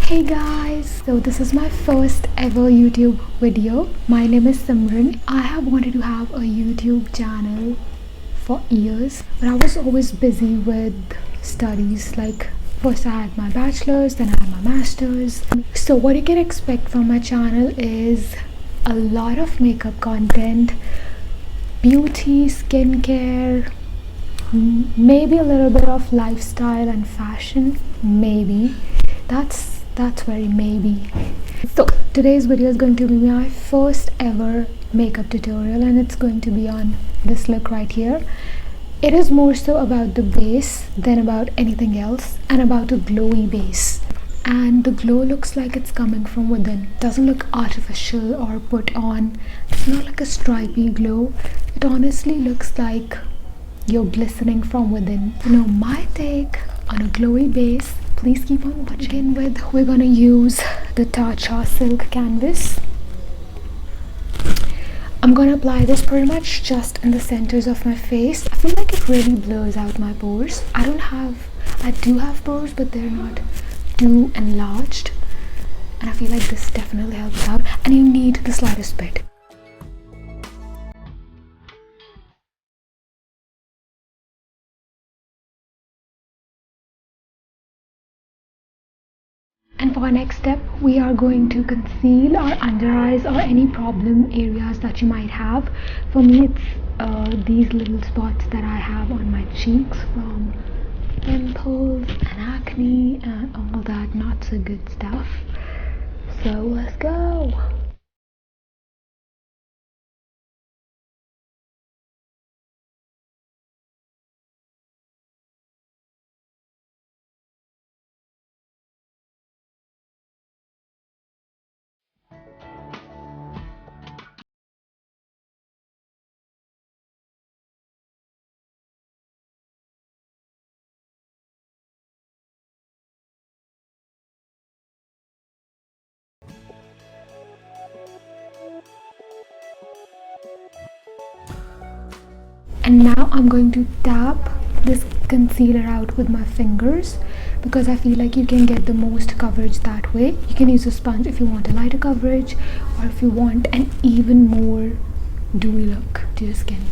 Hey guys, so this is my first ever YouTube video. My name is Simran. I have wanted to have a YouTube channel for years, but I was always busy with studies. Like, first I had my bachelor's, then I had my master's. So what you can expect from my channel is a lot of makeup content, beauty, skincare, maybe a little bit of lifestyle and fashion, maybe. That's very maybe. So today's video is going to be my first ever makeup tutorial, and it's going to be on this look right here. It is more so about the base than about anything else, and about a glowy base. And the glow looks like it's coming from within. It doesn't look artificial or put on. It's not like a stripy glow. It honestly looks like you're glistening from within. My take on a glowy base. Please keep on watching. We're gonna use the Tatcha silk canvas. I'm gonna apply this pretty much just in the centers of my face. I feel like it really blurs out my pores. I do have pores, but they're not too enlarged, and I feel like this definitely helps out. And you need the slightest bit. And for our next step, we are going to conceal our under eyes or any problem areas that you might have. For me, it's these little spots that I have on my cheeks from pimples and acne and all that not so good stuff. So let's go. And now I'm going to tap this concealer out with my fingers, because I feel like you can get the most coverage that way. You can use a sponge if you want a lighter coverage, or if you want an even more dewy look to your skin.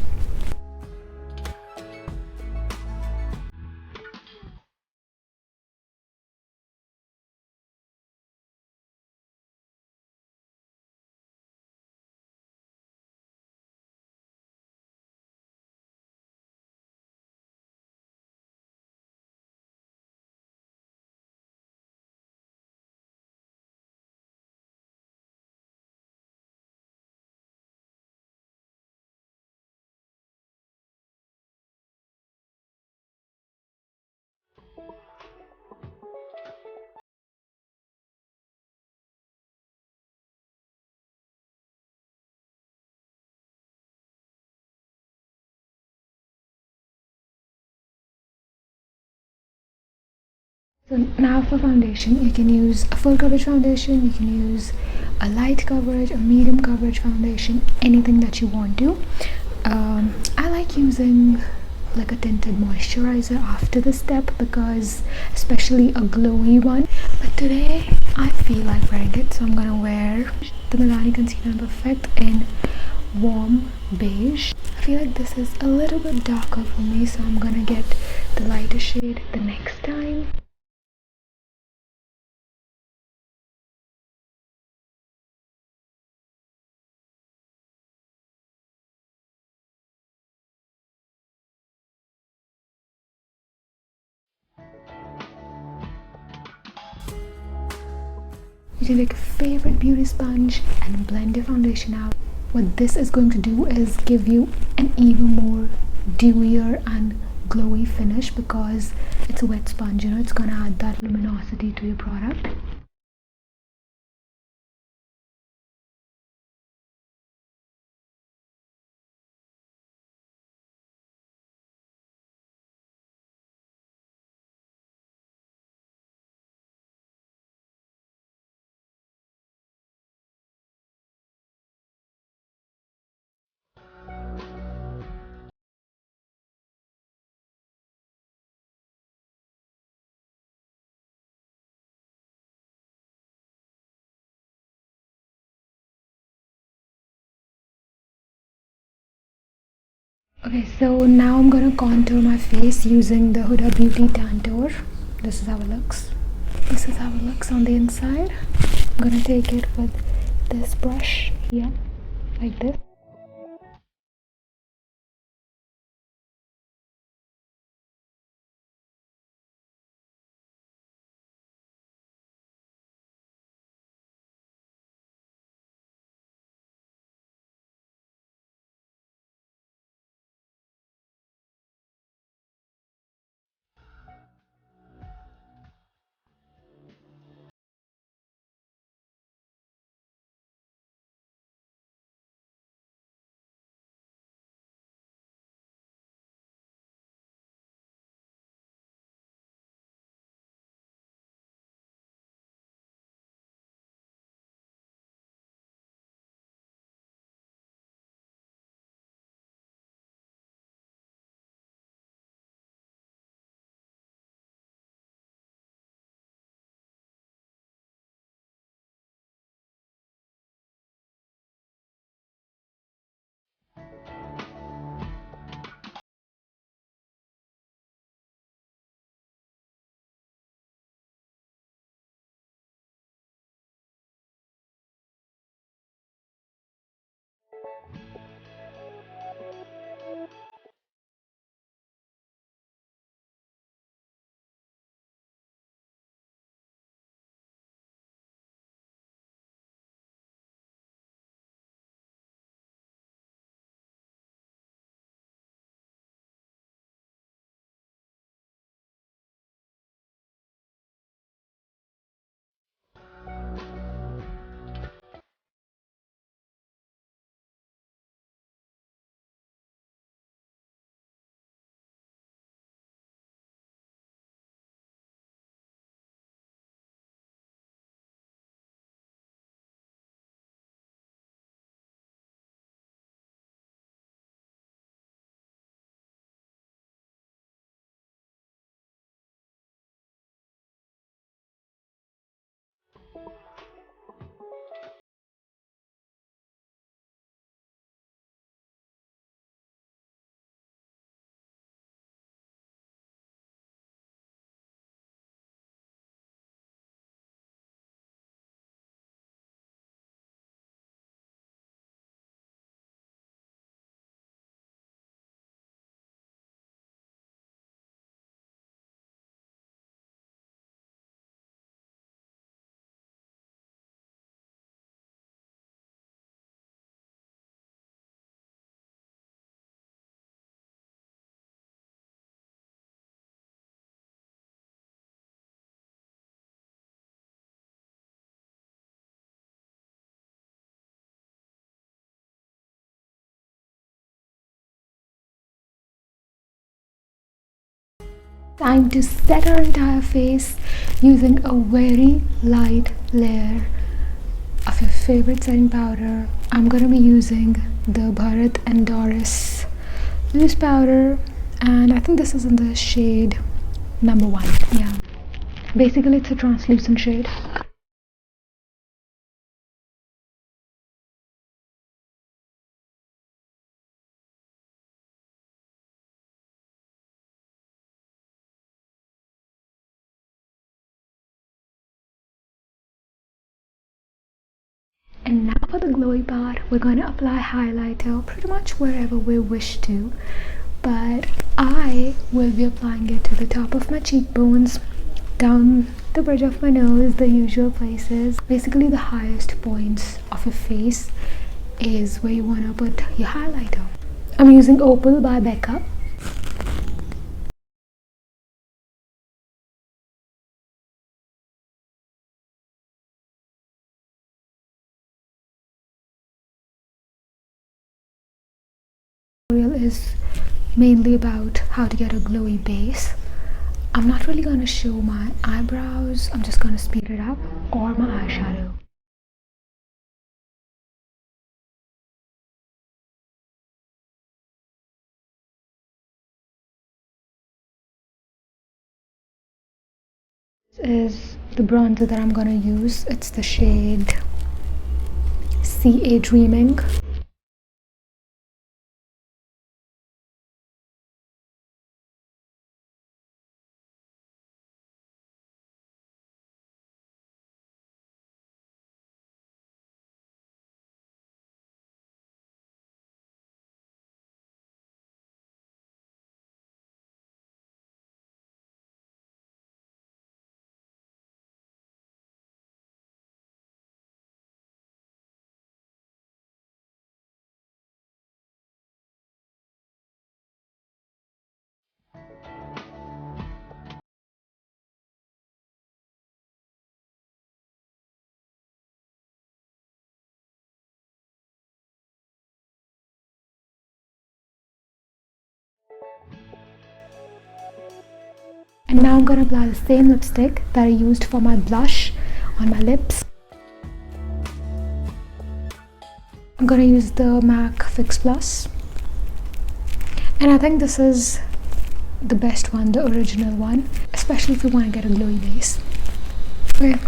So now for foundation, you can use a full coverage foundation, you can use a light coverage, a medium coverage foundation, anything that you want to. I like using like a tinted moisturizer after the step, because especially a glowy one. But today I feel like wearing it, so I'm gonna wear the Milani Concealer in Perfect in warm beige. I feel like this is a little bit darker for me, so I'm gonna get the lighter shade the next time. You can take a favorite beauty sponge and blend your foundation out. What this is going to do is give you an even more dewier and glowy finish, because it's a wet sponge, it's gonna add that luminosity to your product. Okay, so now I'm gonna contour my face using the Huda Beauty Tantour. This is how it looks. This is how it looks on the inside. I'm gonna take it with this brush here, like this. Time to set our entire face using a very light layer of your favorite setting powder. I'm gonna be using the Bharat and Doris loose powder, and I think this is in the shade number 1. Yeah, basically it's a translucent shade. And now for the glowy part, we're going to apply highlighter pretty much wherever we wish to, but I will be applying it to the top of my cheekbones, down the bridge of my nose, the usual places. Basically the highest points of your face is where you want to put your highlighter. I'm using Opal by Becca. Tutorial is mainly about how to get a glowy base. I'm not really going to show my eyebrows, I'm just going to speed it up, or my eyeshadow. This is the bronzer that I'm going to use. It's the shade CA Dreaming. And now I'm gonna apply the same lipstick that I used for my blush on my lips. I'm gonna use the MAC Fix Plus. And I think this is the best one, the original one, especially if you want to get a glowy base. Okay,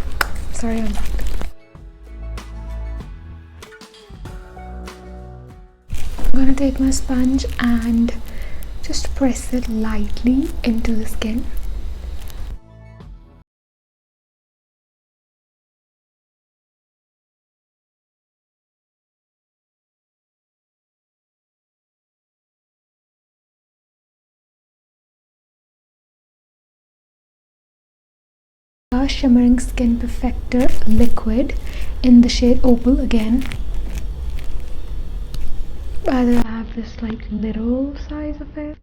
sorry, I'm gonna take my sponge and just press it lightly into the skin. Shimmering Skin Perfector liquid in the shade Opal again. By the way, I have this like little size of it.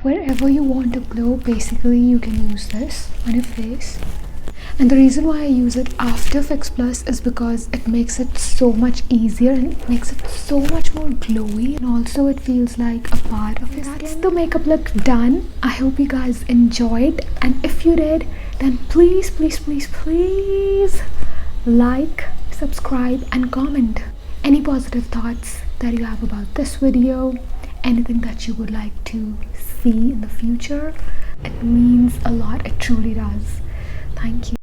Wherever you want to glow, basically you can use this on your face. And the reason why I use it after Fix Plus is because it makes it so much easier and it makes it so much more glowy, and also it feels like a part of your skin. That's the makeup look done. I hope you guys enjoyed, and if you did, then please like, subscribe and comment any positive thoughts that you have about this video, anything that you would like to see in the future. It means a lot, it truly does. Thank you.